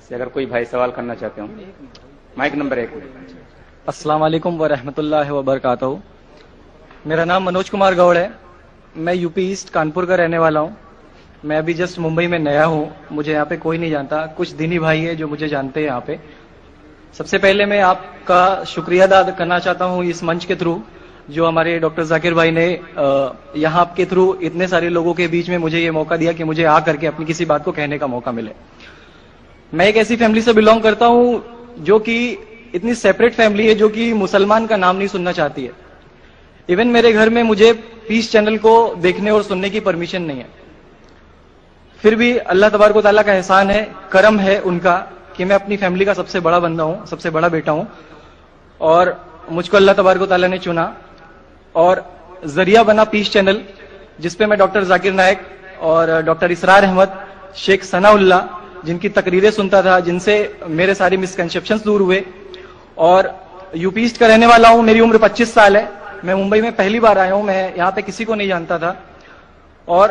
سے اگر کوئی بھائی سوال کرنا چاہتے ہوں. Mic number 1. السلام علیکم ورحمۃ اللہ وبرکاتہ. میرا نام منوج کمار گوڑ ہے. میں یو پی ایسٹ کانپور کا رہنے والا ہوں. میں ابھی جسٹ ممبئی میں نیا ہوں. مجھے یہاں پہ کوئی نہیں جانتا. کچھ دینی بھائی ہیں جو مجھے جانتے ہیں یہاں پہ. سب سے پہلے میں آپ کا شکریہ ادا کرنا چاہتا ہوں اس منچ کے تھرو جو ہمارے ڈاکٹر ذاکر بھائی نے یہاں کے تھرو اتنے سارے لوگوں کے بیچ میں مجھے یہ موقع دیا کہ مجھے آ کر کے اپنی کسی بات کو کہنے کا موقع ملے. میں ایک ایسی فیملی سے بلونگ کرتا ہوں جو کہ اتنی سیپریٹ فیملی ہے جو کہ مسلمان کا نام نہیں سننا چاہتی ہے. ایون میرے گھر میں مجھے پیس چینل کو دیکھنے اور سننے کی پرمیشن نہیں ہے. پھر بھی اللہ تبارک و تعالیٰ کا احسان ہے, کرم ہے ان کا کہ میں اپنی فیملی کا سب سے بڑا بندہ ہوں, سب سے بڑا بیٹا ہوں, اور مجھ کو اللہ تبارک و تعالیٰ نے چنا اور ذریعہ بنا پیس چینل, جس پہ میں ڈاکٹر ذاکر نائک اور ڈاکٹر اسرار احمد, شیخ ثناء اللہ جن کی تقریریں سنتا تھا, جن سے میرے ساری مسکنسیپشنز دور ہوئے. اور یو پی ایسٹ کا رہنے والا ہوں. میری عمر 25 سال ہے. میں ممبئی میں پہلی بار آیا ہوں. میں یہاں پہ کسی کو نہیں جانتا تھا اور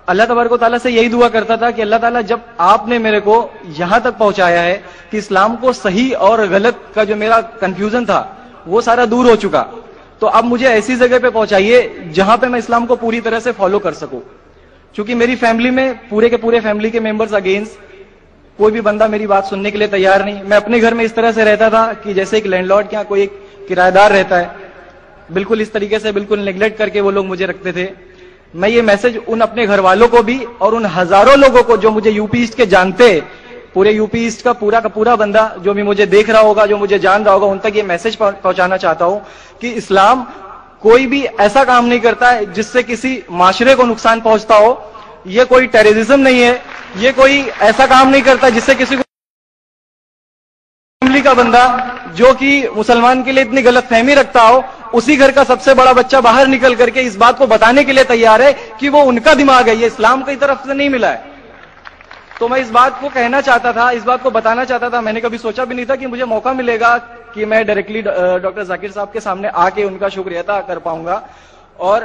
اللہ تبارک و تعالیٰ سے یہی دعا کرتا تھا کہ اللہ تعالیٰ جب آپ نے میرے کو یہاں تک پہنچایا ہے کہ اسلام کو صحیح اور غلط کا جو میرا کنفیوژن تھا وہ سارا دور ہو چکا, تو اب مجھے ایسی جگہ پہ پہنچائیے جہاں پہ میں اسلام کو پوری طرح سے فالو کر سکوں. چونکہ میری فیملی میں پورے کے پورے فیملی کے ممبرز اگینسٹ, کوئی بھی بندہ میری بات سننے کے لیے تیار نہیں. میں اپنے گھر میں اس طرح سے رہتا تھا کہ جیسے ایک لینڈ لارڈ کے یہاں کوئی ایک کرایہ دار رہتا ہے, بالکل اس طریقے سے بالکل نیگلیکٹ کر کے وہ لوگ مجھے رکھتے تھے. میں یہ میسج ان اپنے گھر والوں کو بھی اور ان ہزاروں لوگوں کو جو مجھے یو پی ایسٹ کے جانتے, پورے یو پی ایسٹ کا پورا بندہ جو بھی مجھے دیکھ رہا ہوگا, جو مجھے جان رہا ہوگا, ان تک یہ میسج پہنچانا چاہتا ہوں کہ اسلام کوئی بھی ایسا کام نہیں کرتا ہے جس سے کسی معاشرے کو نقصان پہنچتا ہو. یہ کوئی ٹیررزم نہیں ہے. یہ کوئی ایسا کام نہیں کرتا جس سے کسی کو فیملی کا بندہ جو کہ مسلمان کے لیے اتنی غلط فہمی رکھتا ہو, اسی گھر کا سب سے بڑا بچہ باہر نکل کر کے اس بات کو بتانے کے لیے تیار ہے کہ وہ ان کا دماغ ہے, یہ اسلام کی طرف سے نہیں ملا ہے. تو میں اس بات کو کہنا چاہتا تھا, اس بات کو بتانا چاہتا تھا. میں نے کبھی سوچا بھی نہیں تھا کہ مجھے موقع ملے گا کہ میں ڈائریکٹلی ڈاکٹر ذاکر صاحب کے سامنے آ کے ان کا شکریہ ادا کر پاؤں گا. اور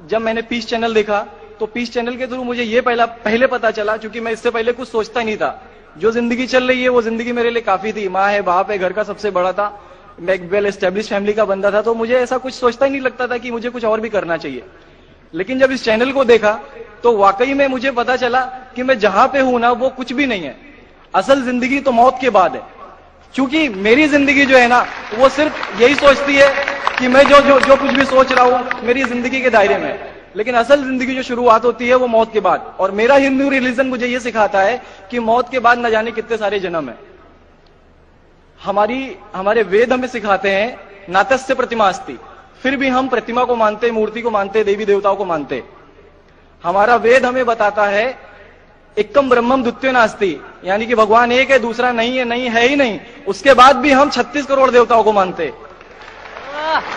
جب میں نے پیس چینل دیکھا تو پیس چینل کے تھرو مجھے یہ پہلے پتا چلا, چونکہ میں اس سے پہلے کچھ سوچتا ہی نہیں تھا. جو زندگی چل رہی ہے وہ زندگی میرے لیے کافی تھی. ماں ہے, باپ ہے, گھر کا سب سے بڑا تھا, میں ایک ویل اسٹیبلش فیملی کا بندہ تھا, تو مجھے ایسا کچھ سوچتا ہی نہیں لگتا تھا کہ مجھے کچھ اور بھی کرنا چاہیے. لیکن جب اس چینل کو دیکھا تو واقعی میں مجھے پتا چلا کہ میں جہاں پہ ہوں نا وہ کچھ بھی نہیں ہے. اصل زندگی تو موت کے بعد ہے. چونکہ میری زندگی جو ہے نا وہ صرف یہی سوچتی ہے کہ میں جو کچھ بھی سوچ رہا ہوں میری زندگی کے دائرے میں ہے, لیکن اصل زندگی جو شروعات ہوتی ہے وہ موت کے بعد. اور میرا ہندو ریلیجن مجھے یہ سکھاتا ہے کہ موت کے بعد نہ جانے کتنے سارے جنم ہیں. ہمارے وید ہمیں سکھاتے ہیں ناتس سے پرتیماستی, پھر بھی ہم پرتیما کو مانتے, مورتی کو مانتے, دیوی دیوتاؤں کو مانتے. ہمارا وید ہمیں بتاتا ہے ایکم برہمم دتیو ناستی, یعنی کہ بھگوان ایک ہے, دوسرا نہیں ہے, نہیں ہے ہی نہیں. اس کے بعد بھی ہم 36 کروڑ دیوتاؤں کو مانتے.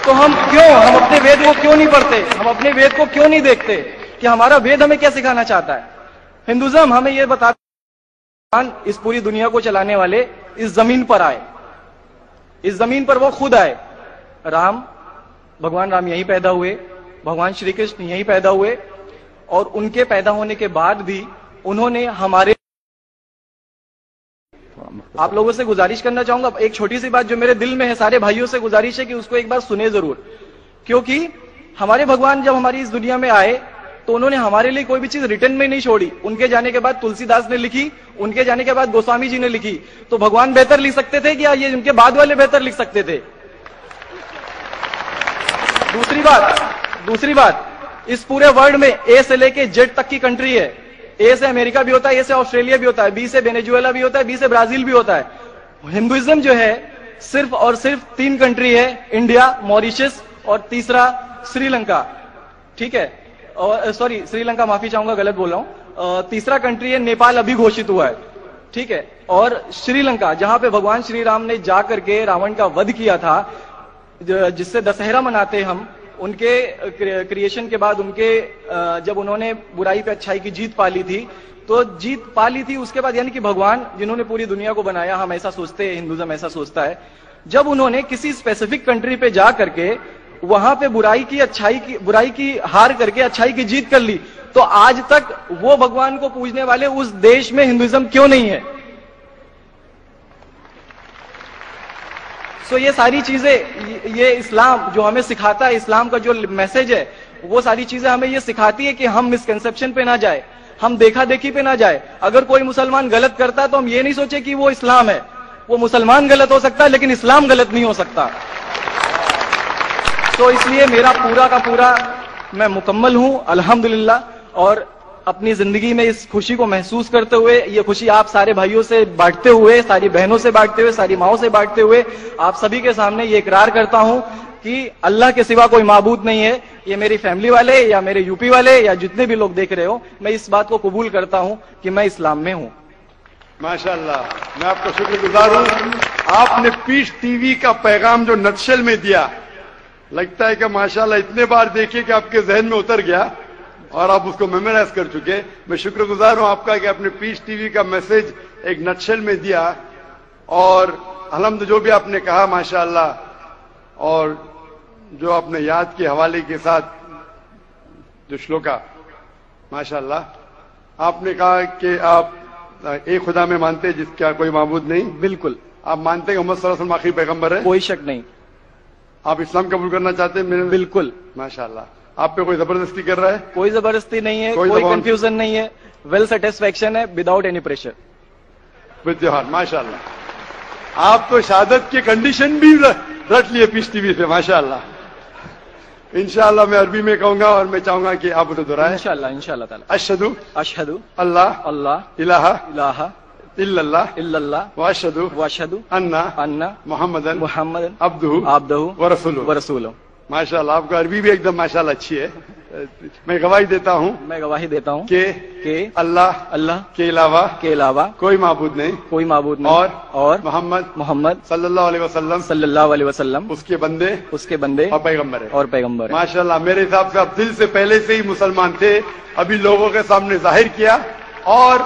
تو ہم اپنے وید کو کیوں نہیں پڑھتے, ہم اپنے وید کو کیوں نہیں دیکھتے کہ ہمارا وید ہمیں کیا سکھانا چاہتا ہے. ہندوازم ہمیں یہ بتاتا اس پوری دنیا کو چلانے والے اس زمین پر آئے, اس زمین پر وہ خود آئے. بھگوان رام یہیں پیدا ہوئے, بھگوان شری کرشن یہیں پیدا ہوئے, اور ان کے پیدا ہونے کے بعد بھی انہوں نے ہمارے, آپ لوگوں سے گزارش کرنا چاہوں گا ایک چھوٹی سی بات جو میرے دل میں ہے, سارے بھائیوں سے گزارش ہے کہ اس کو ایک بار سنیں ضرور. کیونکہ ہمارے بھگوان جب ہماری اس دنیا میں آئے تو انہوں نے ہمارے لیے کوئی بھی چیز ریٹن میں نہیں چھوڑی. ان کے جانے کے بعد تلسی داس نے لکھی, ان کے جانے کے بعد گوسوامی جی نے لکھی. تو بھگوان بہتر لکھ سکتے تھے کیا یہ ان کے بعد والے بہتر لکھ سکتے تھے؟ دوسری بات اس پورے ورلڈ میں اے سے لے کے جیڈ تک کی کنٹری ہے. اے سے امریکہ بھی ہوتا ہے, اے سے آسٹریلیا بھی ہوتا ہے, بی سے وینیزویلا بھی ہوتا ہے, بی سے برازیل بھی ہوتا ہے. ہندوازم جو ہے صرف اور صرف 3 کنٹری ہے, انڈیا, موریشس اور تیسرا سری لنکا. ٹھیک ہے, سوری سری لنکا معافی چاہوں گا, غلط بول رہا ہوں. تیسرا کنٹری ہے نیپال, ابھی گھوشت ہوا ہے. ٹھیک ہے, اور سری لنکا جہاں پہ بھگوان شری رام نے جا کر کے راون کا ودھ کیا تھا, جس سے دسہرہ مناتے ہم. ان کے کریشن کے بعد ان کے جب انہوں نے برائی پہ اچھائی کی جیت پا لی تھی, تو جیت پا لی تھی اس کے بعد, یعنی کہ بھگوان جنہوں نے پوری دنیا کو بنایا, ہم ایسا سوچتے ہیں, ہندوازم ایسا سوچتا ہے, جب انہوں نے کسی اسپیسیفک کنٹری پہ جا کر کے وہاں پہ برائی کی ہار کر کے اچھائی کی جیت کر لی, تو آج تک وہ بھگوان کو پوجنے والے اس دیش میں ہندوازم کیوں نہیں ہے؟ سو یہ ساری چیزیں، یہ اسلام جو ہمیں سکھاتا ہے، اسلام کا جو میسج ہے، وہ ساری چیزیں ہمیں یہ سکھاتی ہے کہ ہم مسکنسپشن پہ نہ جائے، ہم دیکھا دیکھی پہ نہ جائے. اگر کوئی مسلمان غلط کرتا ہے تو ہم یہ نہیں سوچے کہ وہ اسلام ہے. وہ مسلمان غلط ہو سکتا ہے لیکن اسلام غلط نہیں ہو سکتا. تو اس لیے میرا پورا کا پورا میں مکمل ہوں الحمدللہ، اور اپنی زندگی میں اس خوشی کو محسوس کرتے ہوئے، یہ خوشی آپ سارے بھائیوں سے بانٹتے ہوئے، ساری بہنوں سے بانٹتے ہوئے، ساری ماؤں سے بانٹتے ہوئے، آپ سبھی کے سامنے یہ اقرار کرتا ہوں کہ اللہ کے سوا کوئی معبود نہیں ہے. یہ میری فیملی والے یا میرے یو پی والے یا جتنے بھی لوگ دیکھ رہے ہو، میں اس بات کو قبول کرتا ہوں کہ میں اسلام میں ہوں. ماشاءاللہ، میں آپ کا شکر گزار ہوں. آپ نے پیس ٹی وی کا پیغام جو نٹشل میں دیا، لگتا ہے کہ ماشاءاللہ اتنے بار دیکھیے کہ آپ کے ذہن میں اتر گیا اور آپ اس کو میمورائز کر چکے. میں شکر گزار ہوں آپ کا کہ آپ نے پیس ٹی وی کا میسج ایک نٹشل میں دیا، اور الحمد جو بھی آپ نے کہا ماشاءاللہ، اور جو آپ نے یاد کے حوالے کے ساتھ جو شلوکا ماشاءاللہ، آپ نے کہا کہ آپ ایک خدا میں مانتے جس کا کوئی معبود نہیں. بالکل. آپ مانتے کہ محمد صلی اللہ علیہ وسلم آخری پیغمبر ہے؟ کوئی شک نہیں. آپ اسلام قبول کرنا چاہتے ہیں؟ بالکل. ماشاءاللہ. آپ پہ کوئی زبردستی کر رہا ہے؟ کوئی زبردستی نہیں ہے، کوئی کنفیوژن نہیں ہے، ویل سیٹسفیکشن ہے وداؤٹ اینی پریشر. ودیوہار ماشاءاللہ. آپ تو شہادت کی کنڈیشن بھی رکھ لیے پیس ٹی وی سے ماشاءاللہ. انشاءاللہ میں عربی میں کہوں گا اور میں چاہوں گا کہ آپ اسے دہرائیں. انشاءاللہ تعالی. اشہدو اشہدو اللہ الہ الہ الا اللہ واشہدو ان محمدن عبدہ ورسولہ. ماشاءاللہ، آپ کا عربی بھی ایک دم ماشاءاللہ اچھی ہے. میں گواہی دیتا ہوں کہ اللہ کے علاوہ کوئی معبود نہیں اور محمد صلی اللہ علیہ وسلم اس کے بندے اور پیغمبر. ماشاءاللہ، میرے حساب سے آپ دل سے پہلے سے ہی مسلمان تھے، ابھی لوگوں کے سامنے ظاہر کیا. اور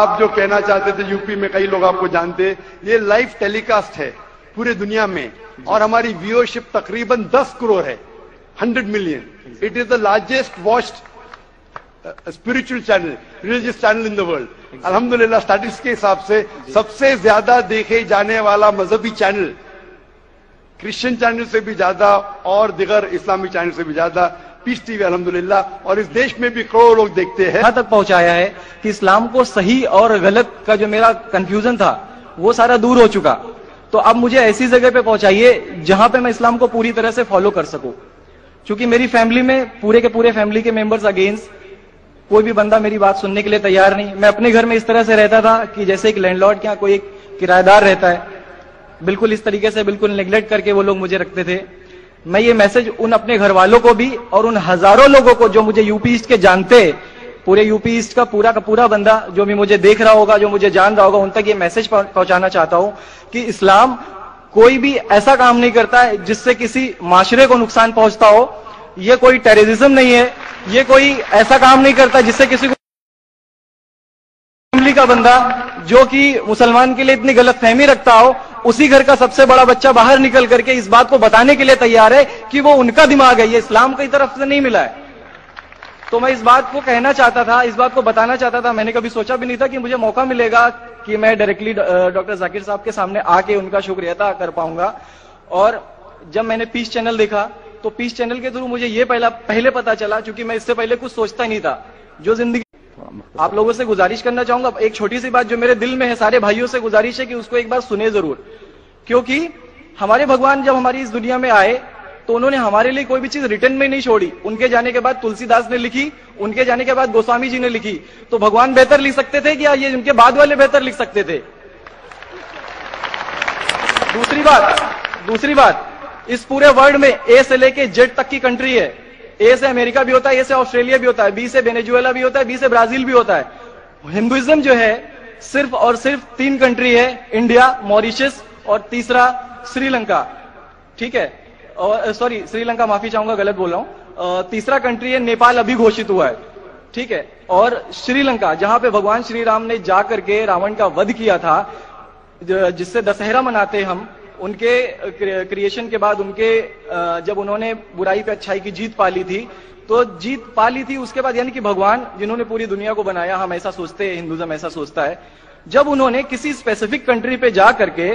آپ جو کہنا چاہتے تھے، یو پی میں کئی لوگ آپ کو جانتے. یہ لائیو ٹیلی کاسٹ ہے پورے دنیا میں، اور ہماری ویورشپ تقریباً 10 کروڑ ہے، 100 million. It is the largest watched spiritual channel, religious channel in the world. الحمدللہ اسٹیٹسٹکس کے حساب سے سب سے زیادہ دیکھے جانے والا مذہبی چینل، کرسچن چینل سے بھی زیادہ اور دیگر اسلامی چینل سے بھی زیادہ پیس ٹی وی الحمدللہ. اور اس دیش میں بھی کروڑوں لوگ دیکھتے ہیں. یہاں تک پہنچایا ہے کہ اسلام کو صحیح اور غلط کا جو میرا کنفیوژن تھا وہ سارا دور ہو چکا. تو اب مجھے ایسی جگہ پہ پہنچائیے جہاں پہ میں اسلام کو پوری طرح سے فالو کر سکوں. چونکہ میری فیملی میں پورے کے پورے فیملی کے ممبرز اگینسٹ، کوئی بھی بندہ میری بات سننے کے لیے تیار نہیں. میں اپنے گھر میں اس طرح سے رہتا تھا کہ جیسے ایک لینڈ لارڈ کے یہاں کوئی ایک کرایہ دار رہتا ہے، بالکل اس طریقے سے بالکل نیگلیکٹ کر کے وہ لوگ مجھے رکھتے تھے. میں یہ میسج ان اپنے گھر والوں کو بھی اور ان ہزاروں لوگوں کو جو مجھے یو پی ایسٹ کے جانتے، پورے یو پی ایسٹ کا پورا بندہ جو بھی مجھے دیکھ رہا ہوگا، جو مجھے جان رہا ہوگا، ان تک یہ میسج پہنچانا چاہتا ہوں کہ اسلام کوئی بھی ایسا کام نہیں کرتا ہے جس سے کسی معاشرے کو نقصان پہنچتا ہو. یہ کوئی ٹیررزم نہیں ہے، یہ کوئی ایسا کام نہیں کرتا جس سے کسی کو فیملی کا بندہ جو کہ مسلمان کے لیے اتنی غلط فہمی رکھتا ہو، اسی گھر کا سب سے بڑا بچہ باہر نکل کر کے اس بات کو بتانے کے لیے تیار ہے کہ وہ ان کا دماغ ہے، یہ اسلام کی طرف سے نہیں ملا ہے. تو میں اس بات کو کہنا چاہتا تھا، اس بات کو بتانا چاہتا تھا. میں نے کبھی سوچا بھی نہیں تھا کہ مجھے موقع ملے گا کہ میں ڈائریکٹلی ڈاکٹر ذاکر صاحب کے سامنے آ کے ان کا شکریہ ادا کر پاؤں گا. اور جب میں نے پیس چینل دیکھا تو پیس چینل کے تھرو مجھے یہ پہلے پتا چلا، چونکہ میں اس سے پہلے کچھ سوچتا ہی نہیں تھا. جو زندگی آپ لوگوں سے گزارش کرنا چاہوں گا، ایک چھوٹی سی بات جو میرے دل میں ہے، سارے بھائیوں سے گزارش ہے کہ اس کو ایک بار سنیں ضرور. کیونکہ ہمارے بھگوان جب ہماری اس دنیا میں آئے تو انہوں نے ہمارے لیے کوئی بھی چیز ریٹن میں نہیں چھوڑی. ان کے جانے کے بعد تلسی داس نے لکھی، ان کے جانے کے بعد گوسوامی جی نے لکھی. تو بھگوان بہتر لکھ سکتے تھے کیا یہ ان کے بعد والے بہتر لکھ سکتے تھے؟ دوسری بات اس پورے ورلڈ میں اے سے لے کے جیڈ تک کی کنٹری ہے. اے سے امریکہ بھی ہوتا ہے، اے سے آسٹریلیا بھی ہوتا ہے، بی سے وینیزویلا بھی ہوتا ہے، بی سے برازیل بھی ہوتا ہے. ہندوازم جو ہے صرف اور صرف 3 کنٹری ہے، انڈیا، موریشس اور تیسرا سری لنکا. ٹھیک ہے، اور سوری سری لنکا معافی چاہوں گا، غلط بول رہا ہوں. تیسرا کنٹری ہے نیپال، ابھی گھوشت ہوا ہے. ٹھیک ہے، اور سری لنکا جہاں پہ بھگوان شری رام نے جا کر کے راون کا ودھ کیا تھا، جس سے دسہرہ مناتے ہم. ان کے کریشن کے بعد ان کے جب انہوں نے برائی پہ اچھائی کی جیت پالی تھی، تو جیت پالی تھی اس کے بعد، یعنی کہ بھگوان جنہوں نے پوری دنیا کو بنایا، ہم ایسا سوچتے ہیں، ہندوازم ایسا سوچتا ہے، جب انہوں نے کسی اسپیسیفک کنٹری پہ جا کر کے